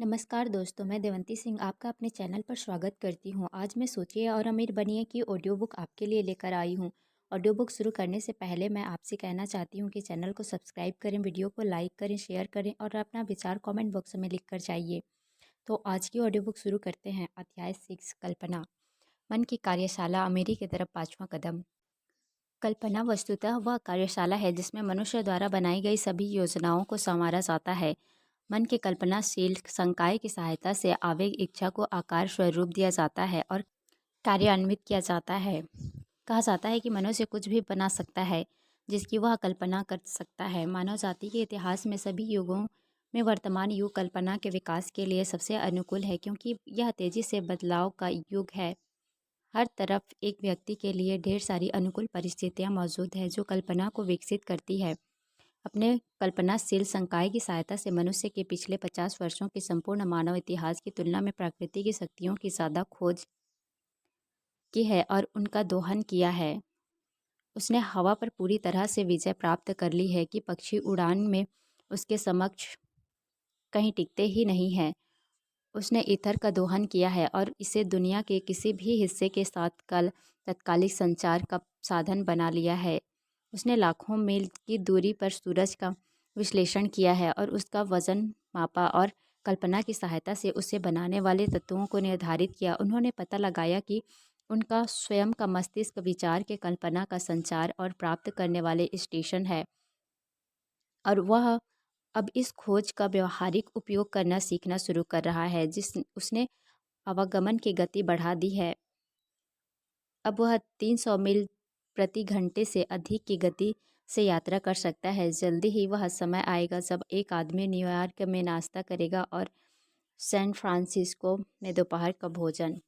नमस्कार दोस्तों, मैं देवंती सिंह आपका अपने चैनल पर स्वागत करती हूँ। आज मैं सोचिए और अमीर बनिए की ऑडियो बुक आपके लिए लेकर आई हूँ। ऑडियो बुक शुरू करने से पहले मैं आपसे कहना चाहती हूँ कि चैनल को सब्सक्राइब करें, वीडियो को लाइक करें, शेयर करें और अपना विचार कमेंट बॉक्स में लिख कर जाइए। तो आज की ऑडियो बुक शुरू करते हैं। अध्याय 6, कल्पना। मन की कार्यशाला, अमीरी की तरफ 5वां कदम। कल्पना वस्तुतः वह कार्यशाला है जिसमें मनुष्य द्वारा बनाई गई सभी योजनाओं को संवारा जाता है। मन के कल्पनाशील संकाय की सहायता से आवेग इच्छा को आकार स्वरूप दिया जाता है और कार्यान्वित किया जाता है। कहा जाता है कि मनुष्य कुछ भी बना सकता है जिसकी वह कल्पना कर सकता है। मानव जाति के इतिहास में सभी युगों में वर्तमान युग कल्पना के विकास के लिए सबसे अनुकूल है, क्योंकि यह तेजी से बदलाव का युग है। हर तरफ एक व्यक्ति के लिए ढेर सारी अनुकूल परिस्थितियां मौजूद है जो कल्पना को विकसित करती है। अपने कल्पनाशील संकाय की सहायता से मनुष्य के पिछले 50 वर्षों के संपूर्ण मानव इतिहास की तुलना में प्रकृति की शक्तियों की ज़्यादा खोज की है और उनका दोहन किया है। उसने हवा पर पूरी तरह से विजय प्राप्त कर ली है कि पक्षी उड़ान में उसके समक्ष कहीं टिकते ही नहीं है। उसने ईथर का दोहन किया है और इसे दुनिया के किसी भी हिस्से के साथ तत्कालिक संचार का साधन बना लिया है। उसने लाखों मील की दूरी पर सूरज का विश्लेषण किया है और उसका वजन मापा और कल्पना की सहायता से उसे बनाने वाले तत्वों को निर्धारित किया। उन्होंने पता लगाया कि उनका स्वयं का मस्तिष्क विचार के कल्पना का संचार और प्राप्त करने वाले स्टेशन है, और वह अब इस खोज का व्यवहारिक उपयोग करना सीखना शुरू कर रहा है। उसने आवागमन की गति बढ़ा दी है। अब वह 300 मील प्रति घंटे से अधिक की गति से यात्रा कर सकता है। जल्दी ही वह समय आएगा जब एक आदमी न्यूयॉर्क में नाश्ता करेगा और सैन फ्रांसिस्को में दोपहर का भोजन।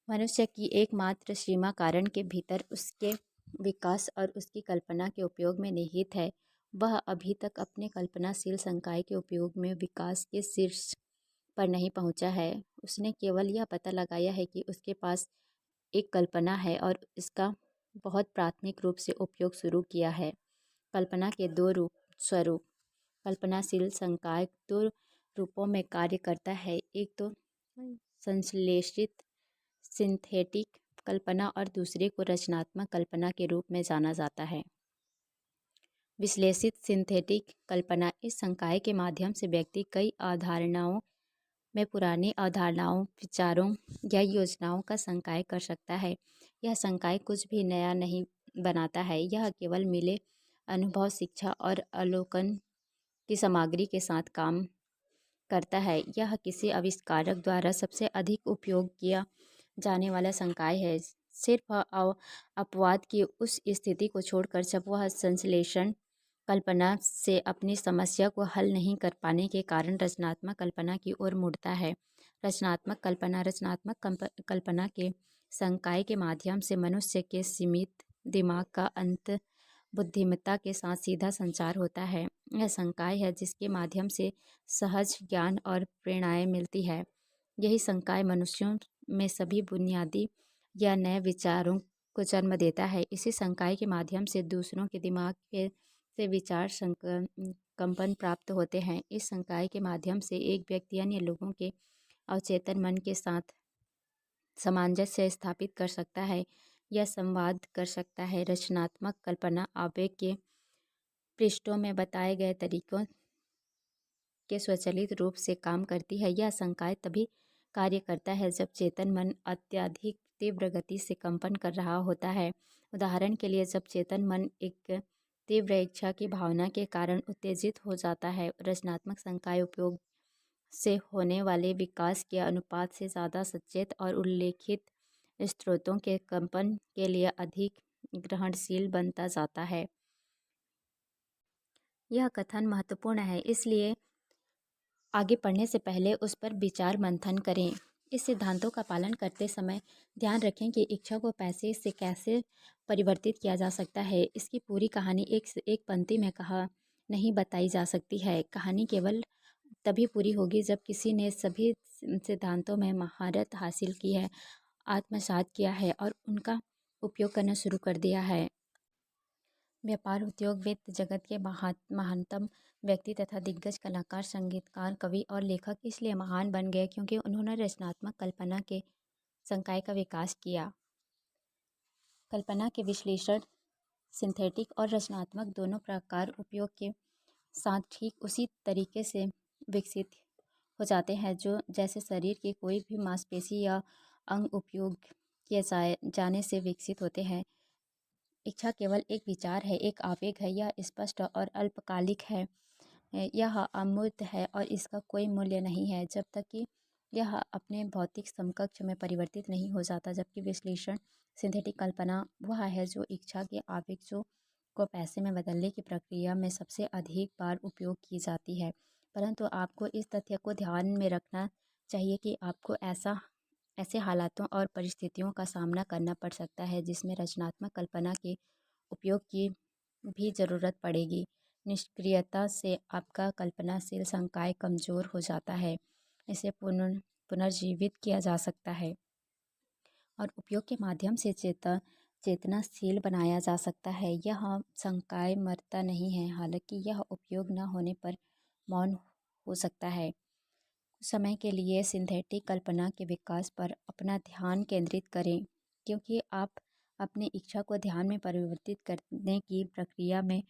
मनुष्य की एकमात्र सीमा कारण के भीतर उसके विकास और उसकी कल्पना के उपयोग में निहित है। वह अभी तक अपने कल्पनाशील संकाय के उपयोग में विकास के शीर्ष पर नहीं पहुंचा है। उसने केवल यह पता लगाया है कि उसके पास एक कल्पना है और इसका बहुत प्राथमिक रूप से उपयोग शुरू किया है। कल्पना के दो स्वरूप। कल्पनाशील संकाय दो रूपों में कार्य करता है। एक तो संश्लेषित सिंथेटिक कल्पना और दूसरे को रचनात्मक कल्पना के रूप में जाना जाता है। विश्लेषित सिंथेटिक कल्पना। इस संकाय के माध्यम से व्यक्ति कई अवधारणाओं में पुरानी अवधारणाओं, विचारों या योजनाओं का संकाय कर सकता है। यह संकाय कुछ भी नया नहीं बनाता है, यह केवल मिले अनुभव, शिक्षा और अवलोकन की सामग्री के साथ काम करता है। यह किसी आविष्कारक द्वारा सबसे अधिक उपयोग किया जाने वाला संकाय है, सिर्फ अपवाद की उस स्थिति को छोड़कर जब वह संश्लेषण कल्पना से अपनी समस्या को हल नहीं कर पाने के कारण रचनात्मक कल्पना की ओर मुड़ता है। रचनात्मक कल्पना के संकाय के माध्यम से मनुष्य के सीमित दिमाग का अंत बुद्धिमत्ता के साथ सीधा संचार होता है। यह संकाय है जिसके माध्यम से सहज ज्ञान और प्रेरणाएं मिलती है। यही संकाय मनुष्यों में सभी बुनियादी या नए विचारों को जन्म देता है। इसी संकाय के माध्यम से दूसरों के दिमाग के से विचार कंपन प्राप्त होते हैं। इस संकाय के माध्यम से एक व्यक्ति अन्य लोगों के अवचेतन मन के साथ सामंजस्य स्थापित कर सकता है या संवाद कर सकता है। रचनात्मक कल्पना आवेग के पृष्ठों में बताए गए तरीकों के स्वचालित रूप से काम करती है। यह संकाय तभी कार्य करता है जब चेतन मन अत्यधिक तीव्र गति से कंपन कर रहा होता है। उदाहरण के लिए, जब चेतन मन एक तीव्र इच्छा की भावना के कारण उत्तेजित हो जाता है। रचनात्मक संकाय उपयोग से होने वाले विकास के अनुपात से ज़्यादा सचेत और उल्लेखित स्रोतों के कंपन के लिए अधिक ग्रहणशील बनता जाता है। यह कथन महत्वपूर्ण है, इसलिए आगे पढ़ने से पहले उस पर विचार मंथन करें। इस सिद्धांतों का पालन करते समय ध्यान रखें कि इच्छा को पैसे से कैसे परिवर्तित किया जा सकता है। इसकी पूरी कहानी एक पंक्ति में कहा नहीं बताई जा सकती है। कहानी केवल तभी पूरी होगी जब किसी ने सभी सिद्धांतों में महारत हासिल की है, आत्मसात किया है और उनका उपयोग करना शुरू कर दिया है। व्यापार, उद्योग, वित्त जगत के महानतम व्यक्ति तथा दिग्गज कलाकार, संगीतकार, कवि और लेखक इसलिए महान बन गए क्योंकि उन्होंने रचनात्मक कल्पना के संकाय का विकास किया। कल्पना के विश्लेषण सिंथेटिक और रचनात्मक दोनों प्रकार उपयोग के साथ ठीक उसी तरीके से विकसित हो जाते हैं जो जैसे शरीर की कोई भी मांसपेशी या अंग उपयोग किए जाने से विकसित होते हैं। इच्छा केवल एक विचार है, एक आवेग है, यह स्पष्ट और अल्पकालिक है। यह अमूर्त है और इसका कोई मूल्य नहीं है जब तक कि यह अपने भौतिक समकक्ष में परिवर्तित नहीं हो जाता। जबकि विश्लेषण सिंथेटिक कल्पना वह है जो इच्छा के आवेगों को पैसे में बदलने की प्रक्रिया में सबसे अधिक बार उपयोग की जाती है। परंतु आपको इस तथ्य को ध्यान में रखना चाहिए कि आपको ऐसे हालातों और परिस्थितियों का सामना करना पड़ सकता है जिसमें रचनात्मक कल्पना के उपयोग की भी ज़रूरत पड़ेगी। निष्क्रियता से आपका कल्पनाशील संकाय कमज़ोर हो जाता है। इसे पुनर्जीवित किया जा सकता है और उपयोग के माध्यम से चेतनाशील बनाया जा सकता है। यह संकाय मरता नहीं है, हालांकि यह उपयोग न होने पर मौन हो सकता है। कुछ समय के लिए सिंथेटिक कल्पना के विकास पर अपना ध्यान केंद्रित करें, क्योंकि आप अपनी इच्छा को ध्यान में परिवर्तित करने की प्रक्रिया में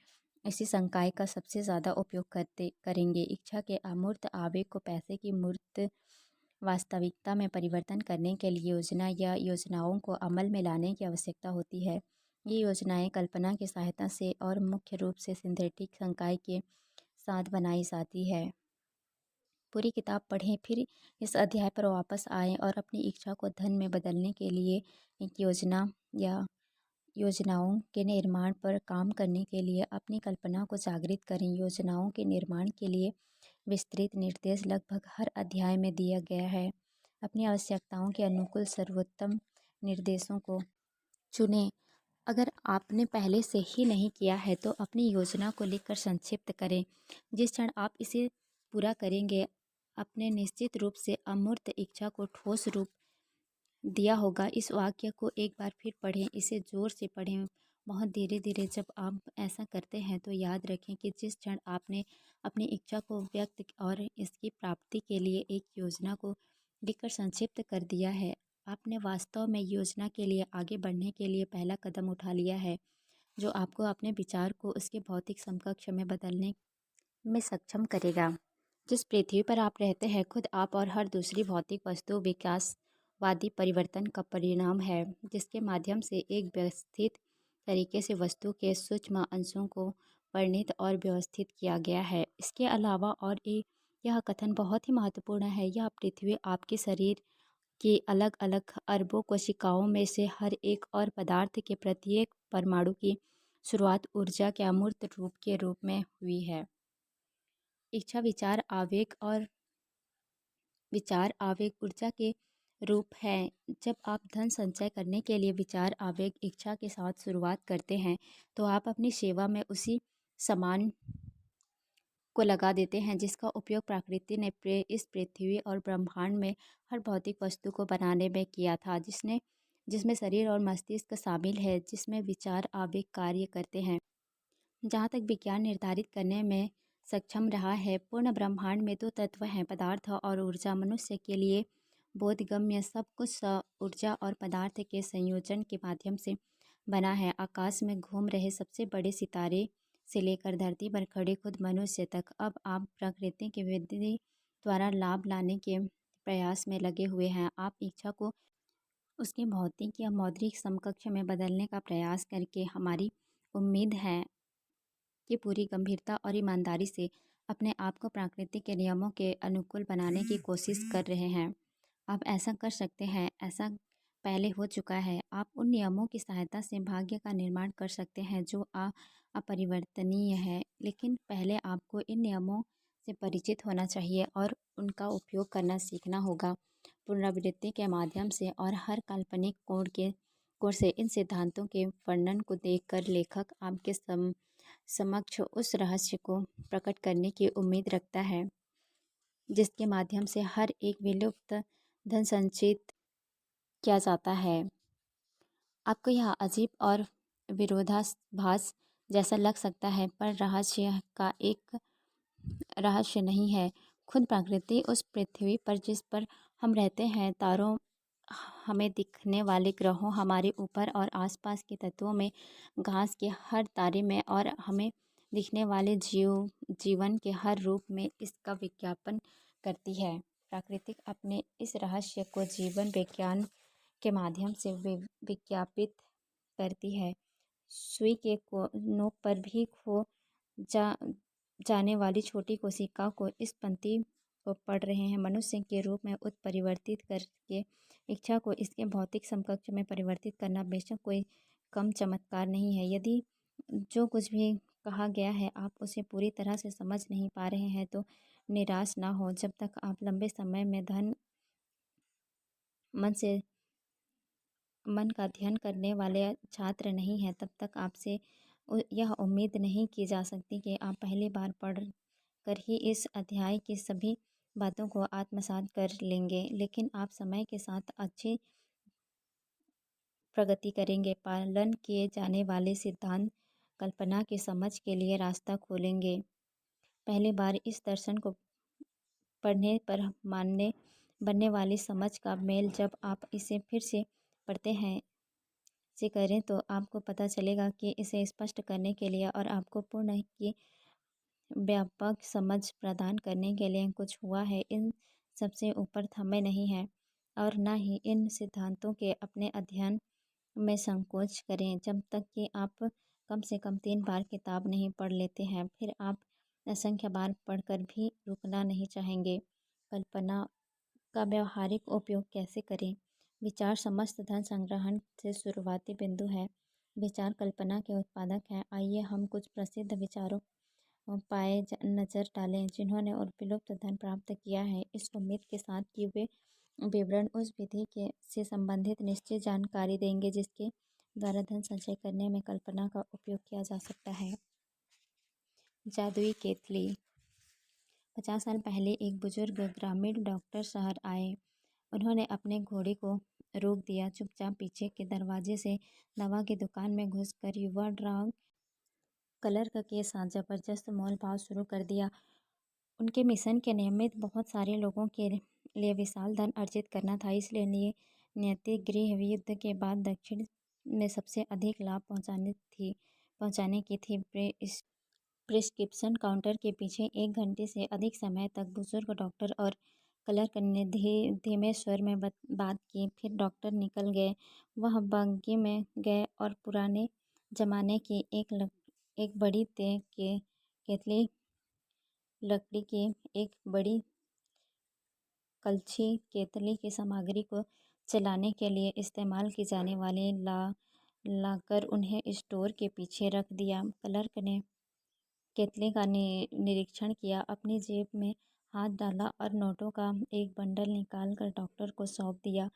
इसी संकाय का सबसे ज़्यादा उपयोग करेंगे। इच्छा के अमूर्त आवेग को पैसे की मूर्त वास्तविकता में परिवर्तन करने के लिए योजना या योजनाओं को अमल में लाने की आवश्यकता होती है। ये योजनाएं कल्पना की सहायता से और मुख्य रूप से सिंथेटिक संकाय के साथ बनाई जाती है। पूरी किताब पढ़ें, फिर इस अध्याय पर वापस आएं और अपनी इच्छा को धन में बदलने के लिए एक योजना या योजनाओं के निर्माण पर काम करने के लिए अपनी कल्पना को जागृत करें। योजनाओं के निर्माण के लिए विस्तृत निर्देश लगभग हर अध्याय में दिया गया है। अपनी आवश्यकताओं के अनुकूल सर्वोत्तम निर्देशों को चुनें। अगर आपने पहले से ही नहीं किया है तो अपनी योजना को लिखकर संक्षिप्त करें। जिस क्षण आप इसे पूरा करेंगे, अपने निश्चित रूप से अमूर्त इच्छा को ठोस रूप दिया होगा। इस वाक्य को एक बार फिर पढ़ें, इसे ज़ोर से पढ़ें, बहुत धीरे धीरे। जब आप ऐसा करते हैं तो याद रखें कि जिस क्षण आपने अपनी इच्छा को व्यक्त और इसकी प्राप्ति के लिए एक योजना को लिखकर संक्षिप्त कर दिया है, आपने वास्तव में योजना के लिए आगे बढ़ने के लिए पहला कदम उठा लिया है, जो आपको अपने विचार को उसके भौतिक समकक्ष में बदलने में सक्षम करेगा। जिस पृथ्वी पर आप रहते हैं, खुद आप और हर दूसरी भौतिक वस्तु विकासवादी परिवर्तन का परिणाम है, जिसके माध्यम से एक व्यवस्थित तरीके से वस्तु के सूक्ष्म अंशों को वर्णित और व्यवस्थित किया गया है। इसके अलावा और एक यह कथन बहुत ही महत्वपूर्ण है, यह पृथ्वी आपके शरीर की अलग अलग अरबों कोशिकाओं में से हर एक और पदार्थ के प्रत्येक परमाणु की शुरुआत ऊर्जा के अमूर्त रूप के रूप में हुई है। इच्छा विचार आवेग ऊर्जा के रूप है। जब आप धन संचय करने के लिए विचार आवेग इच्छा के साथ शुरुआत करते हैं तो आप अपनी सेवा में उसी सामान को लगा देते हैं जिसका उपयोग प्रकृति ने इस पृथ्वी और ब्रह्मांड में हर भौतिक वस्तु को बनाने में किया था, जिसमें शरीर और मस्तिष्क शामिल है, जिसमें विचार आवेग कार्य करते हैं। जहाँ तक विज्ञान निर्धारित करने में सक्षम रहा है, पूर्ण ब्रह्मांड में दो तत्व हैं, पदार्थ और ऊर्जा। मनुष्य के लिए बोधगम्य सब कुछ ऊर्जा और पदार्थ के संयोजन के माध्यम से बना है। आकाश में घूम रहे सबसे बड़े सितारे से लेकर धरती पर खड़े खुद मनुष्य तक अब आप प्रकृति की विधि द्वारा लाभ लाने के प्रयास में लगे हुए हैं। आप इच्छा को उसके भौतिक या मौद्रिक समकक्ष में बदलने का प्रयास करके हमारी उम्मीद है कि पूरी गंभीरता और ईमानदारी से अपने आप को प्रकृति के नियमों के अनुकूल बनाने की कोशिश कर रहे हैं। आप ऐसा कर सकते हैं, ऐसा पहले हो चुका है। आप उन नियमों की सहायता से भाग्य का निर्माण कर सकते हैं जो अपरिवर्तनीय है, लेकिन पहले आपको इन नियमों से परिचित होना चाहिए और उनका उपयोग करना सीखना होगा। पुनरावृत्ति के माध्यम से और हर काल्पनिक कोण से इन सिद्धांतों के वर्णन को देखकर लेखक आपके समक्ष उस रहस्य को प्रकट करने की उम्मीद रखता है जिसके माध्यम से हर एक विलुप्त धन संचित किया जाता है। आपको यह अजीब और विरोधाभास जैसा लग सकता है, पर रहस्य का एक रहस्य नहीं है। खुद प्रकृति उस पृथ्वी पर जिस पर हम रहते हैं, तारों, हमें दिखने वाले ग्रहों, हमारे ऊपर और आसपास के तत्वों में, घास के हर तारे में और हमें दिखने वाले जीवन के हर रूप में इसका विज्ञापन करती है। प्राकृतिक अपने इस रहस्य को जीवन विज्ञान के माध्यम से विज्ञापित करती है। सुई के नोक पर भी खो जा जाने वाली छोटी कोशिका को इस पंक्ति को पढ़ रहे हैं। मनुष्य के रूप में उत्परिवर्तित करके इच्छा को इसके भौतिक समकक्ष में परिवर्तित करना बेशक कोई कम चमत्कार नहीं है। यदि जो कुछ भी कहा गया है आप उसे पूरी तरह से समझ नहीं पा रहे हैं तो निराश ना हो। जब तक आप लंबे समय में मन से मन का अध्ययन करने वाले छात्र नहीं हैं, तब तक आपसे यह उम्मीद नहीं की जा सकती कि आप पहली बार पढ़ कर ही इस अध्याय की सभी बातों को आत्मसात कर लेंगे। लेकिन आप समय के साथ अच्छी प्रगति करेंगे। पालन किए जाने वाले सिद्धांत कल्पना की समझ के लिए रास्ता खोलेंगे। पहली बार इस दर्शन को पढ़ने पर मानने बनने वाली समझ का मेल जब आप इसे फिर से पढ़ते हैं से करें तो आपको पता चलेगा कि इसे स्पष्ट करने के लिए और आपको पूर्ण की व्यापक समझ प्रदान करने के लिए कुछ हुआ है। इन सबसे ऊपर थमे नहीं है और न ही इन सिद्धांतों के अपने अध्ययन में संकोच करें। जब तक कि आप कम से कम 3 बार किताब नहीं पढ़ लेते हैं, फिर आप असंख्य बार पढ़कर भी रुकना नहीं चाहेंगे। कल्पना का व्यावहारिक उपयोग कैसे करें? विचार समस्त धन संग्रहण से शुरुआती बिंदु है। विचार कल्पना के उत्पादक हैं। आइए हम कुछ प्रसिद्ध विचारों पाए नज़र डालें जिन्होंने और विलुप्त धन प्राप्त किया है, इस उम्मीद के साथ कि वे विवरण उस विधि के से संबंधित निश्चित जानकारी देंगे जिसके द्वारा धन संचय करने में कल्पना का उपयोग किया जा सकता है। जादुई केतली। 50 साल पहले एक बुजुर्ग ग्रामीण डॉक्टर शहर आए। उन्होंने अपने घोड़े को रोक दिया। चुपचाप पीछे के दरवाजे से दवा की दुकान में घुसकर युवा ड्रग क्लर्क के साथ जबरदस्त मोल भाव शुरू कर दिया। उनके मिशन के नियमित बहुत सारे लोगों के लिए विशाल धन अर्जित करना था, इसलिए नियति गृह युद्ध के बाद दक्षिण में सबसे अधिक लाभ पहुंचाने की थी। प्रिस्क्रिप्शन काउंटर के पीछे 1 घंटे से अधिक समय तक बुजुर्ग डॉक्टर और क्लर्क ने धीमे स्वर में बात की। फिर डॉक्टर निकल गए। वह बग्गी में गए और पुराने जमाने की एक बड़ी केतली, लकड़ी की एक बड़ी कलछी, केतली की सामग्री को चलाने के लिए इस्तेमाल की जाने वाली लाकर उन्हें स्टोर के पीछे रख दिया। क्लर्क ने केतली का निरीक्षण किया, अपनी जेब में हाथ डाला और नोटों का एक बंडल निकालकर डॉक्टर को सौंप दिया।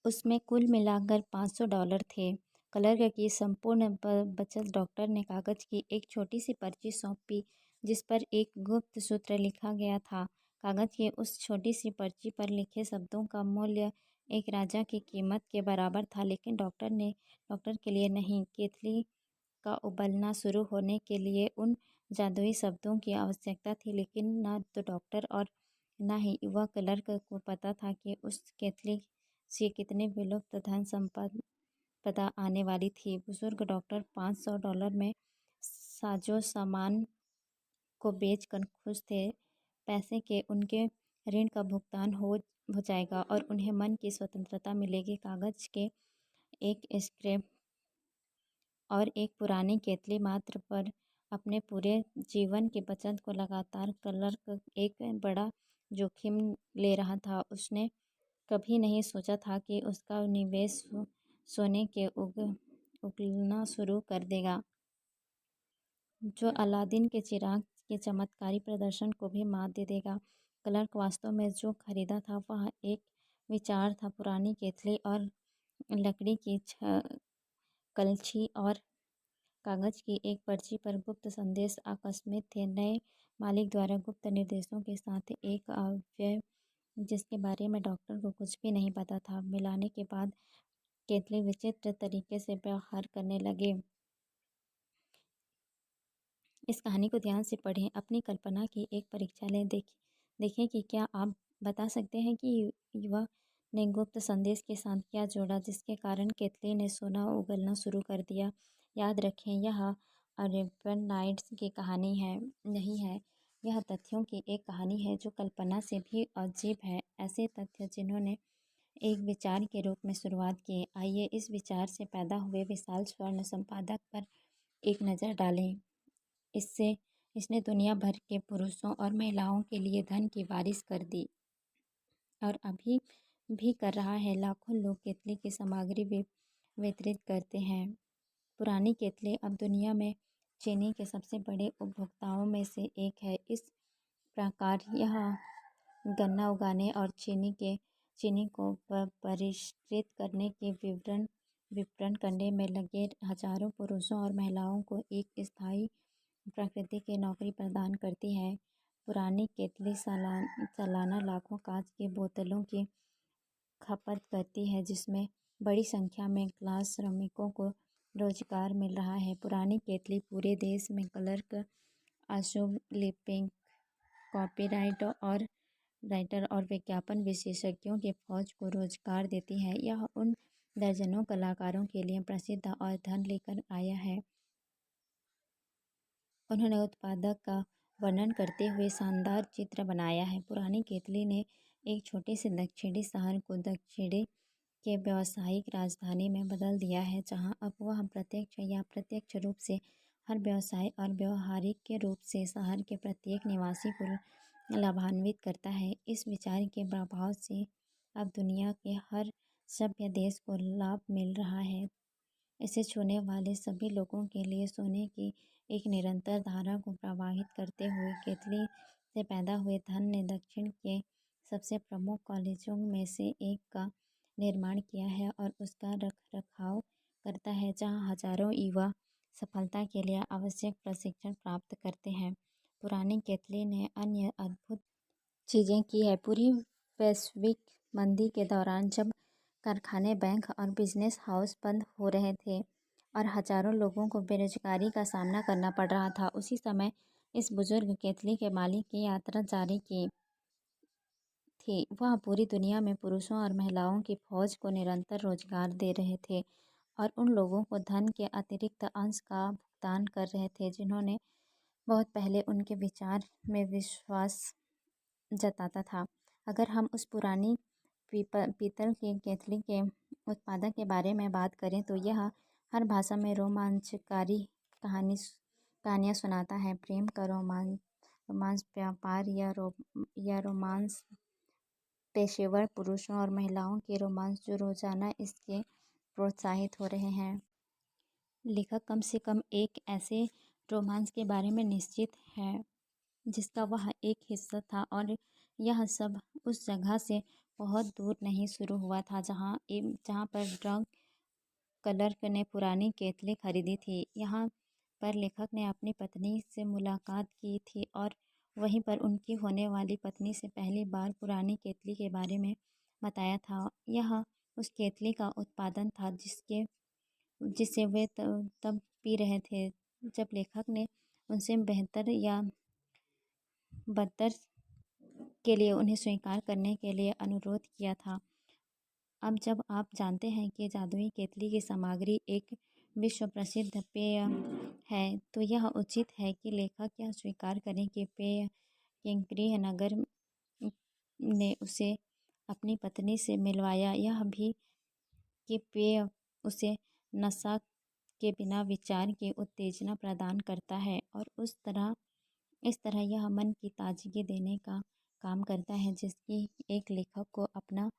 उसमें कुल मिलाकर $500 थे। क्लर्क की संपूर्ण बचत डॉक्टर ने कागज की एक छोटी सी पर्ची सौंपी जिस पर एक गुप्त सूत्र लिखा गया था। कागज की उस छोटी सी पर्ची पर लिखे शब्दों का मूल्य एक राजा की कीमत के बराबर था, लेकिन डॉक्टर के लिए नहीं। केतली का उबलना शुरू होने के लिए उन जादुई शब्दों की आवश्यकता थी, लेकिन न तो डॉक्टर और न ही युवा क्लर्क को पता था कि उस केतली से कितनी विलुप्त धन संपदा आने वाली थी। बुजुर्ग डॉक्टर $500 में साजो सामान को बेचकर खुश थे। पैसे के उनके ऋण का भुगतान हो जाएगा और उन्हें मन की स्वतंत्रता मिलेगी। कागज के एक स्क्रैप और एक पुरानी केतली मात्र पर अपने पूरे जीवन की बचत को लगातार क्लर्क एक बड़ा जोखिम ले रहा था। उसने कभी नहीं सोचा था कि उसका निवेश सोने के उगलना शुरू कर देगा, जो अलादीन के चिराग के चमत्कारी प्रदर्शन को भी मात दे देगा। क्लर्क वास्तव में जो खरीदा था वह एक विचार था। पुरानी केतली और लकड़ी की कलछी और कागज की एक पर्ची पर गुप्त संदेश आकस्मिक थे। नए मालिक द्वारा गुप्त निर्देशों के साथ एक अवयव जिसके बारे में डॉक्टर को कुछ भी नहीं पता था। मिलाने के बाद केतली विचित्र तरीके से व्यवहार करने लगे। इस कहानी को ध्यान से पढ़ें, अपनी कल्पना की एक परीक्षा लें। देखें कि क्या आप बता सकते हैं कि युवा ने गुप्त संदेश के साथ क्या जोड़ा जिसके कारण केतली ने सोना उगलना शुरू कर दिया। याद रखें, यह अरेबियन नाइट्स की कहानी है नहीं है। यह तथ्यों की एक कहानी है जो कल्पना से भी अजीब है। ऐसे तथ्य जिन्होंने एक विचार के रूप में शुरुआत की। आइए इस विचार से पैदा हुए विशाल स्वर्ण संपादक पर एक नज़र डालें। इससे इसने दुनिया भर के पुरुषों और महिलाओं के लिए धन की बारिश कर दी और अभी भी कर रहा है। लाखों लोग केतली की सामग्री वितरित करते हैं। पुरानी केतली अब दुनिया में चीनी के सबसे बड़े उपभोक्ताओं में से एक है। इस प्रकार यह गन्ना उगाने और चीनी को परिष्कृत करने के विपणन करने में लगे हजारों पुरुषों और महिलाओं को एक स्थायी प्रकृति की नौकरी प्रदान करती है। पुरानी केतली सालाना लाखों कांच की बोतलों की खपत करती है, जिसमें बड़ी संख्या में ग्लास श्रमिकों को रोजगार मिल रहा है। पुरानी केतली पूरे देश में क्लर्क, अशुभ लिपिक, राइटर और विज्ञापन विशेषज्ञों की फौज को रोजगार देती है। यह उन दर्जनों कलाकारों के लिए प्रसिद्ध और धन लेकर आया है। उन्होंने उत्पादक का वर्णन करते हुए शानदार चित्र बनाया है। पुरानी केतली ने एक छोटे से दक्षिणी शहर को दक्षिणी के व्यावसायिक राजधानी में बदल दिया है, जहां अब वह प्रत्यक्ष या अप्रत्यक्ष रूप से हर व्यवसाय और व्यवहारिक के रूप से शहर के प्रत्येक निवासी को लाभान्वित करता है। इस विचार के प्रभाव से अब दुनिया के हर सभ्य देश को लाभ मिल रहा है। इसे छूने वाले सभी लोगों के लिए सोने की एक निरंतर धारा को प्रवाहित करते हुए केतली से पैदा हुए धन ने दक्षिण के सबसे प्रमुख कॉलेजों में से एक का निर्माण किया है और उसका रखरखाव करता है, जहां हजारों युवा सफलता के लिए आवश्यक प्रशिक्षण प्राप्त करते हैं। पुरानी केतली ने अन्य अद्भुत चीज़ें की है। पूरी वैश्विक मंदी के दौरान जब कारखाने, बैंक और बिजनेस हाउस बंद हो रहे थे और हजारों लोगों को बेरोजगारी का सामना करना पड़ रहा था, उसी समय इस बुजुर्ग केतली के मालिक की यात्रा जारी की थी। वह पूरी दुनिया में पुरुषों और महिलाओं की फौज को निरंतर रोजगार दे रहे थे और उन लोगों को धन के अतिरिक्त अंश का भुगतान कर रहे थे जिन्होंने बहुत पहले उनके विचार में विश्वास जताता था। अगर हम उस पुरानी पीतल की केतली के उत्पादक के बारे में बात करें तो यह हर भाषा में रोमांचकारी कहानियाँ सुनाता है। प्रेम का रोमांस, व्यापार या रोमांस, पेशेवर पुरुषों और महिलाओं के रोमांस जो रोजाना इसके प्रोत्साहित हो रहे हैं। लेखक कम से कम एक ऐसे रोमांस के बारे में निश्चित है जिसका वह एक हिस्सा था और यह सब उस जगह से बहुत दूर नहीं शुरू हुआ था जहाँ पर ड्रग क्लर्क ने पुरानी केतली खरीदी थी। यहाँ पर लेखक ने अपनी पत्नी से मुलाकात की थी और वहीं पर उनकी होने वाली पत्नी से पहली बार पुरानी केतली के बारे में बताया था। यह उस केतली का उत्पादन था जिसे वे तब पी रहे थे जब लेखक ने उनसे बेहतर या बदतर के लिए उन्हें स्वीकार करने के लिए अनुरोध किया था। अब जब आप जानते हैं कि जादुई केतली की सामग्री एक विश्व प्रसिद्ध पेय है, तो यह उचित है कि लेखक यह स्वीकार करें कि पेय के गृहनगर ने उसे अपनी पत्नी से मिलवाया। यह भी कि पेय उसे नशा के बिना विचार की उत्तेजना प्रदान करता है और इस तरह यह मन की ताजगी देने का काम करता है जिसकी एक लेखक को अपना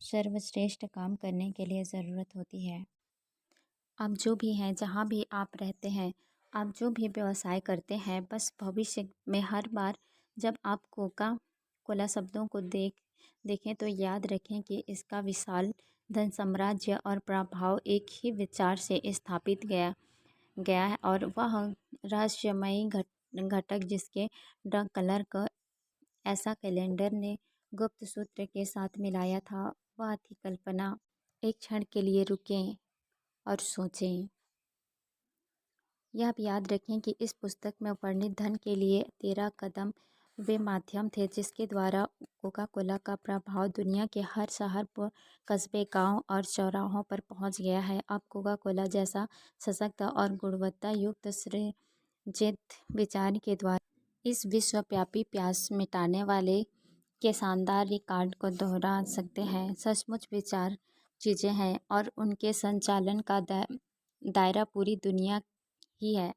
सर्वश्रेष्ठ काम करने के लिए ज़रूरत होती है। आप जो भी हैं, जहाँ भी आप रहते हैं, आप जो भी व्यवसाय करते हैं, बस भविष्य में हर बार जब आप कोका कोला शब्दों को देखें तो याद रखें कि इसका विशाल धन साम्राज्य और प्रभाव एक ही विचार से स्थापित गया है और वह रहस्यमयी घटक जिसके ड्रग क्लर्क ऐसा कैलेंडर ने गुप्त सूत्र के साथ मिलाया था, वह थी कल्पना। एक क्षण के लिए रुकें और सोचें। यह आप याद रखें कि इस पुस्तक में वर्णित धन के लिए 13 कदम वे माध्यम थे जिसके द्वारा कोका कोला का प्रभाव दुनिया के हर शहर कस्बे गांव और चौराहों पर पहुंच गया है। अब कोका कोला जैसा सशक्त और गुणवत्ता युक्त सृजित विचार के द्वारा इस विश्वव्यापी प्यास मिटाने वाले के शानदार रिकॉर्ड को दोहरा सकते हैं। सचमुच विचार चीज़ें हैं और उनके संचालन का दायरा पूरी दुनिया ही है।